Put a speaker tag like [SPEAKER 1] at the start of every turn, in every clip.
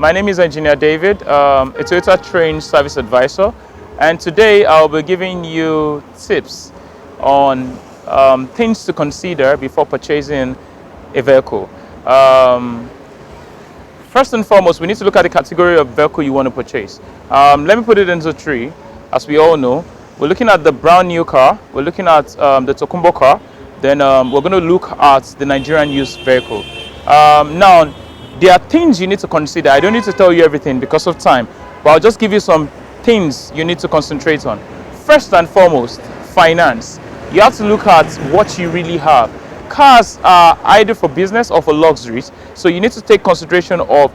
[SPEAKER 1] My name is Engineer David, a Toyota trained service advisor, and today I'll be giving you tips on things to consider before purchasing a vehicle. First and foremost, we need to look at the category of vehicle you want to purchase. Let me put it into three. As we all know, we're looking at the brand new car, we're looking at the Tokumbo car, then we're going to look at the Nigerian used vehicle. Now, there are things you need to consider. I don't need to tell you everything because of time, but I'll just give you some things you need to concentrate on. First and foremost, finance. You have to look at what you really have. Cars are either for business or for luxuries, so you need to take consideration of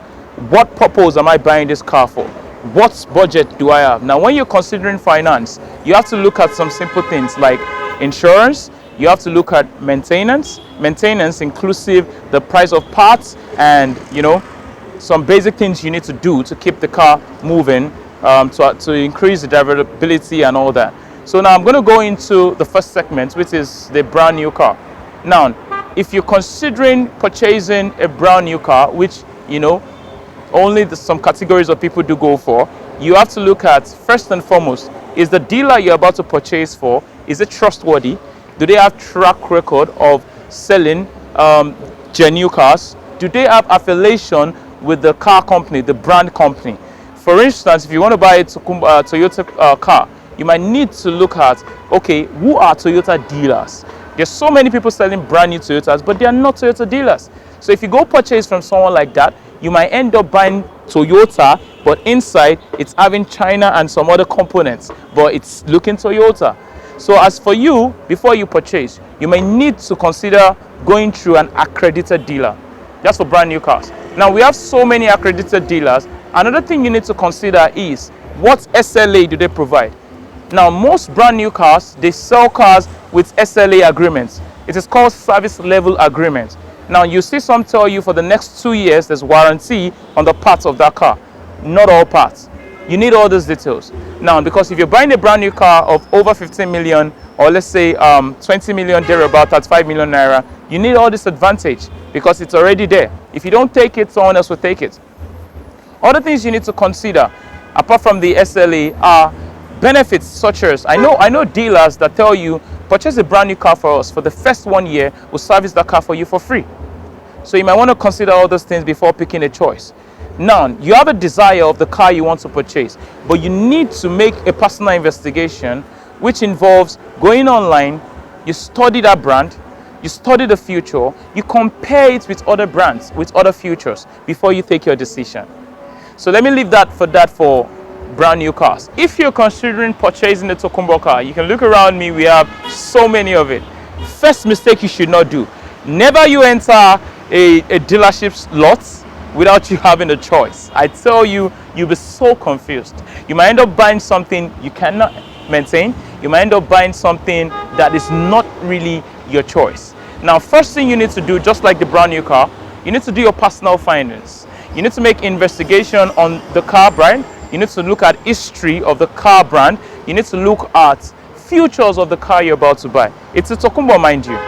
[SPEAKER 1] what purpose am I buying this car for? What budget do I have? Now, when you're considering finance, you have to look at some simple things like insurance. You have to look at maintenance inclusive the price of parts and some basic things you need to do to keep the car moving, to increase the drivability and all that. So now I'm going to go into the first segment, which is the brand new car. Now, if you're considering purchasing a brand new car, which only some categories of people do go for, you have to look at, first and foremost, is the dealer you're about to purchase for, is it trustworthy? Do they have track record of selling genuine cars? Do they have affiliation with the car company, the brand company? For instance, if you want to buy a Toyota car, you might need to look at, okay, who are Toyota dealers? There's so many people selling brand new Toyotas, but they are not Toyota dealers. So if you go purchase from someone like that, you might end up buying Toyota, but inside it's having China and some other components, but it's looking Toyota. So as for you, before you purchase, you may need to consider going through an accredited dealer. That's for brand new cars. Now, we have so many accredited dealers. Another thing you need to consider is what SLA do they provide? Now, most brand new cars, they sell cars with SLA agreements. It is called service level agreement. Now, you see some tell you for the next 2 years, there's warranty on the parts of that car. Not all parts. You need all those details. Now, because if you're buying a brand new car of over 15 million, or let's say 20 million thereabout, 35 million naira, you need all this advantage because it's already there. If you don't take it, someone else will take it. Other things you need to consider, apart from the SLA, are benefits such as, I know dealers that tell you, purchase a brand new car for us. For the first 1 year, we'll service that car for you for free. So you might want to consider all those things before picking a choice. Now, you have a desire of the car you want to purchase, but you need to make a personal investigation, which involves going online, you study that brand, you study the future, you compare it with other brands, with other futures, before you take your decision. So let me leave that for brand new cars. If you're considering purchasing a Tokumbo car, you can look around me, we have so many of it. First mistake you should not do, never you enter a dealership's lot without you having a choice. I tell you, you'll be so confused. You might end up buying something you cannot maintain. You might end up buying something that is not really your choice. Now, first thing you need to do, just like the brand new car, you need to do your personal findings. You need to make investigation on the car brand. You need to look at history of the car brand. You need to look at futures of the car you're about to buy. It's a Tokumbo, mind you.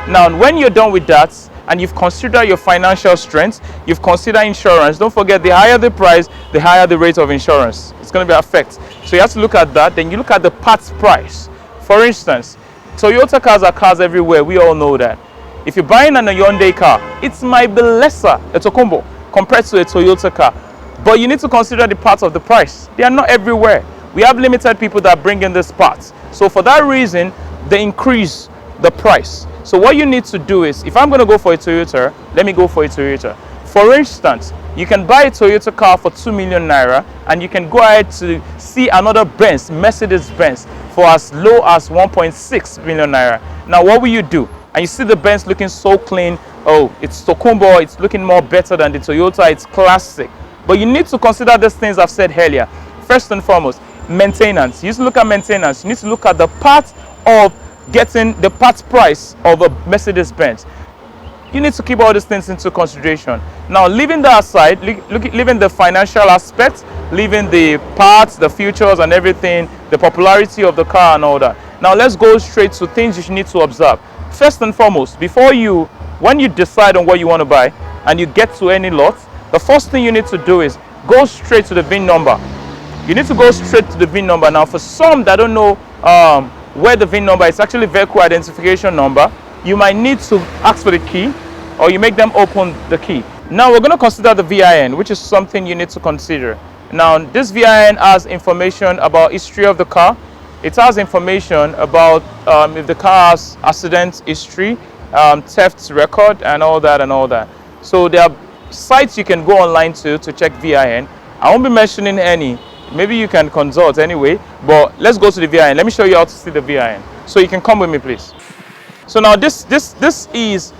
[SPEAKER 1] Now, when you're done with that, and you've considered your financial strength, you've considered insurance. Don't forget, the higher the price, the higher the rate of insurance. It's going to be affect. So you have to look at that. Then you look at the parts price. For instance, Toyota cars are cars everywhere. We all know that. If you're buying an Hyundai car, it might be lesser, a Tokumbo, compared to a Toyota car. But you need to consider the parts of the price. They are not everywhere. We have limited people that bring in these parts. So for that reason, they increase the price. So what you need to do is, if I'm going to go for a Toyota, let me go for a Toyota. For instance, you can buy a Toyota car for 2 million naira, and you can go ahead to see another Benz, Mercedes-Benz, for as low as 1.6 million naira. Now, what will you do? And you see the Benz looking so clean. Oh, it's Tokumbo, it's looking more better than the Toyota, it's classic. But you need to consider these things I've said earlier. First and foremost, maintenance. You need to look at maintenance. You need to look at the part of getting the parts price of a Mercedes-Benz. You need to keep all these things into consideration. Now, leaving that aside, leaving the financial aspect, leaving the parts, the features and everything, the popularity of the car and all that. Now, let's go straight to things you need to observe. First and foremost, when you decide on what you want to buy and you get to any lot, the first thing you need to do is go straight to the VIN number. You need to go straight to the VIN number. Now, for some that don't know where the VIN number is, actually vehicle identification number, you might need to ask for the key, or you make them open the key. Now, we're going to consider the VIN, which is something you need to consider. Now, this VIN has information about history of the car. It has information about if the car has accident history, theft record, and all that. So there are sites you can go online to check VIN. I won't be mentioning any. Maybe you can consult anyway, but let's go to the VIN. Let me show you how to see the VIN. So you can come with me, please. So now this is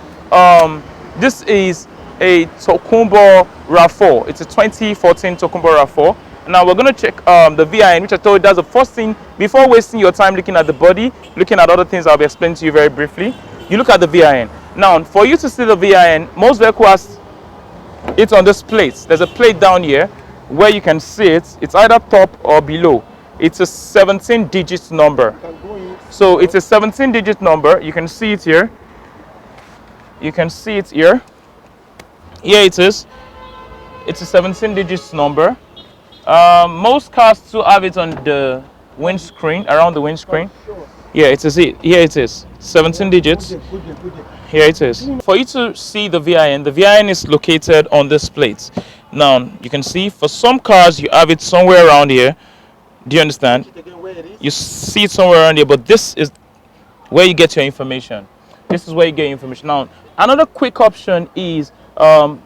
[SPEAKER 1] a Tokumbo RAV4. It's a 2014 Tokumbo RAV4. Now we're going to check the VIN, which I told you that's the first thing. Before wasting your time looking at the body, looking at other things I'll be explaining to you very briefly, you look at the VIN. Now, for you to see the VIN, most vehicles has it on this plate. There's a plate down here where you can see it. It's either top or below. It's a 17-digit number. So it's a 17-digit number. You can see it here. You can see it here. Here it is. It's a 17-digit number. Most cars too have it on the windscreen, around the windscreen. Yeah, it is it. Here it is. 17 digits. Here it is. For you to see the VIN is located on this plate. Now, you can see for some cars you have it somewhere around here. Do you understand? You see it somewhere around here, but this is where you get your information. This is where you get your information. Now, another quick option is on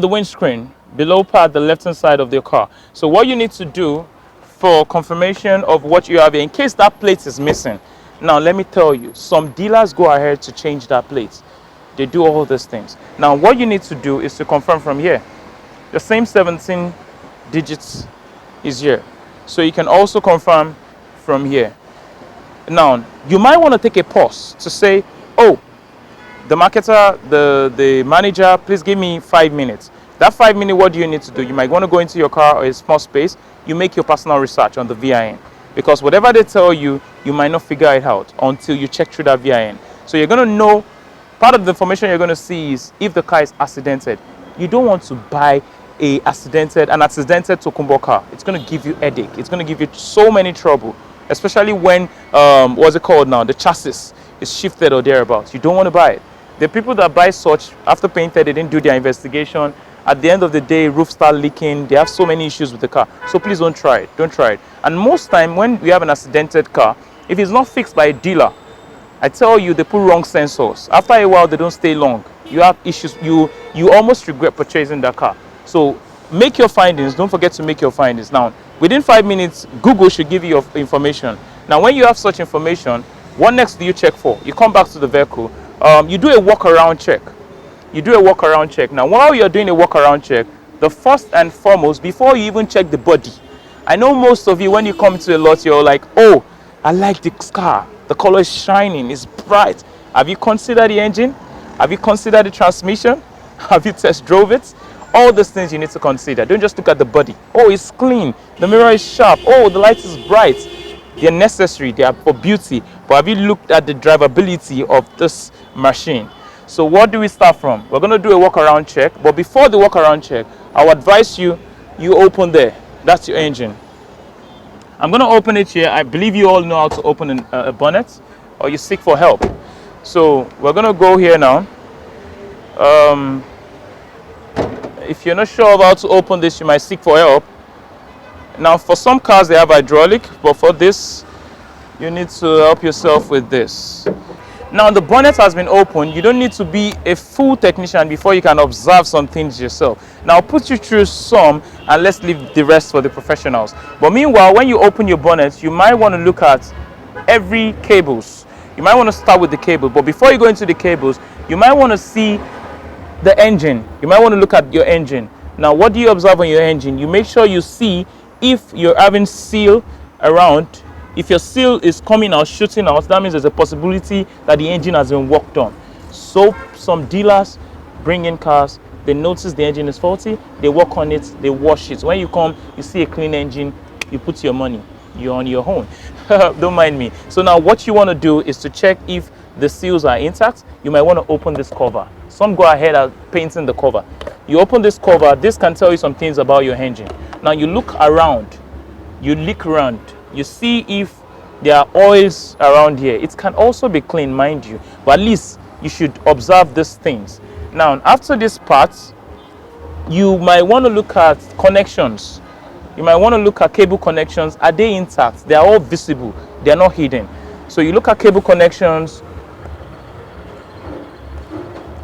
[SPEAKER 1] the windscreen, below part, the left-hand side of the car. So what you need to do for confirmation of what you have here, in case that plate is missing. Now, let me tell you, some dealers go ahead to change that plate. They do all these things. Now, what you need to do is to confirm from here. The same 17 digits is here. So you can also confirm from here. Now, you might want to take a pause to say, oh, the marketer, the manager, please give me 5 minutes. That 5 minutes, what do you need to do? You might want to go into your car or a small space. You make your personal research on the VIN. Because whatever they tell you, you might not figure it out until you check through that VIN. So you're going to know, part of the information you're going to see is if the car is accidented. You don't want to buy an accidented Tokumbo car. It's going to give you headache. It's going to give you so many trouble, especially when, what's it called now, the chassis is shifted or thereabouts. You don't want to buy it. The people that buy such, after paying 30, they didn't do their investigation. At the end of the day, roof start leaking. They have so many issues with the car. So please don't try it. Don't try it. And most time when we have an accidented car, if it's not fixed by a dealer, I tell you, they put wrong sensors. After a while, they don't stay long. You have issues. You almost regret purchasing that car. So make your findings. Don't forget to make your findings. Now, within 5 minutes, Google should give you your information. Now, when you have such information, what next do you check for? You come back to the vehicle. You do a walk-around check. You do a walk-around check. Now, while you're doing a walk-around check, the first and foremost, before you even check the body, I know most of you, when you come to a lot, you're like, oh, I like this car. The color is shining. It's bright. Have you considered the engine? Have you considered the transmission? Have you test drove it? All those things you need to consider. Don't just look at the body. Oh, it's clean. The mirror is sharp. Oh, the light is bright. They're necessary. They are for beauty. But have you looked at the drivability of this machine? So what do we start from? We're going to do a walk-around check. But before the walk-around check, I'll advise you open there. That's your engine. I'm going to open it here. I believe you all know how to open a bonnet, or you seek for help. So we're going to go here now. If you're not sure of how to open this, you might seek for help. Now, for some cars, they have hydraulic, but for this, you need to help yourself with this. Now, the bonnet has been opened. You don't need to be a full technician before you can observe some things yourself. Now, I'll put you through some, and let's leave the rest for the professionals. But meanwhile, when you open your bonnet, you might want to look at every cables. You might want to start with the cable. But before you go into the cables, you might want to see the engine. You might want to look at your engine. Now, what do you observe on your engine? You make sure you see if you're having seal around. If your seal is coming out, shooting out, that means there's a possibility that the engine has been worked on. So some dealers bring in cars, they notice the engine is faulty, they work on it, they wash it. When you come, you see a clean engine, you put your money, you're on your own. Don't mind me. So now what you want to do is to check if the seals are intact. You might want to open this cover. Some go ahead and painting the cover. You open this cover, this can tell you some things about your engine. Now you look around, you look around, you see if there are oils around here. It can also be clean, mind you, but at least you should observe these things. Now after this part, you might want to look at connections. You might want to look at cable connections. Are they intact? They are all visible, they are not hidden. So you look at cable connections.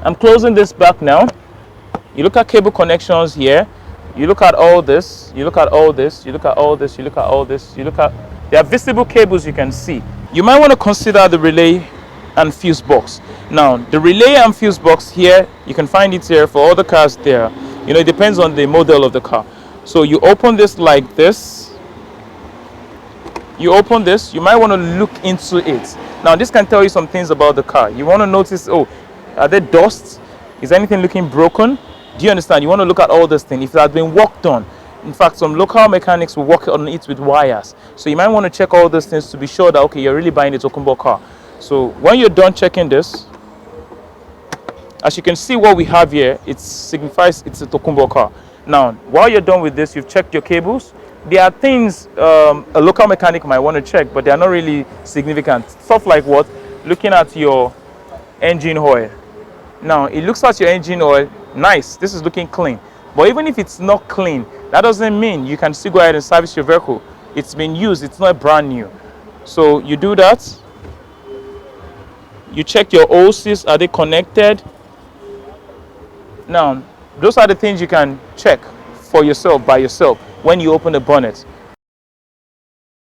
[SPEAKER 1] I'm closing this back now. You look at cable connections here. You look at all this. You look at all this. You look at all this. You look at all this. You look at, there are visible cables you can see. You might want to consider the relay and fuse box. Now the relay and fuse box here, you can find it here for all the cars there. You know, it depends on the model of the car. So you open this like this. You open this, you might want to look into it. Now this can tell you some things about the car. You want to notice, oh, are there dust? Is anything looking broken? Do you understand? You want to look at all this thing. If it has been worked on, in fact, some local mechanics will work on it with wires. So you might want to check all those things to be sure that, okay, you're really buying a Tokumbo car. So when you're done checking this, as you can see what we have here, it signifies it's a Tokumbo car. Now, while you're done with this, you've checked your cables. There are things a local mechanic might want to check, but they are not really significant. Stuff like what? Looking at your engine oil. Now, it looks at your engine oil. Nice, this is looking clean. But even if it's not clean, that doesn't mean you can still go ahead and service your vehicle. It's been used, it's not brand new. So you do that. You check your OCs, are they connected? Now, those are the things you can check for yourself, by yourself, when you open the bonnet.